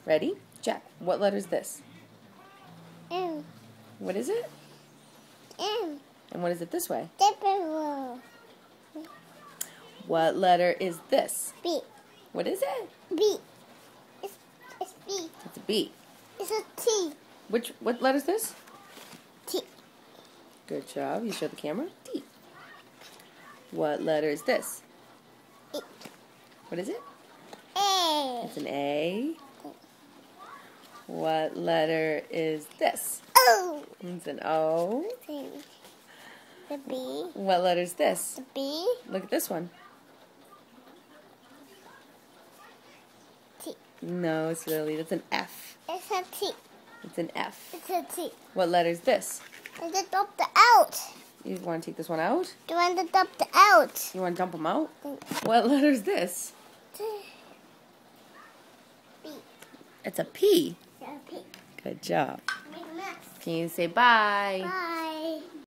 Ready? Jack, what letter is this? M. What is it? M. And what is it this way? W. What letter is this? B. What is it? B. It's B. It's a B. It's a T. What letter is this? T. Good job. You show the camera. T. What letter is this? E. What is it? A. It's an A. What letter is this? O. It's an O. The B. What letter is this? The B. Look at this one. T. No, it's Lily. That's an F. It's a T. It's an F. It's a T. What letter is this? And the dump the out. You want to take this one out? Do you want to dump the out? You want to dump them out? What letter is this? B. It's a P. Yeah, P. Good job. Make a mess. Can you say bye? Bye.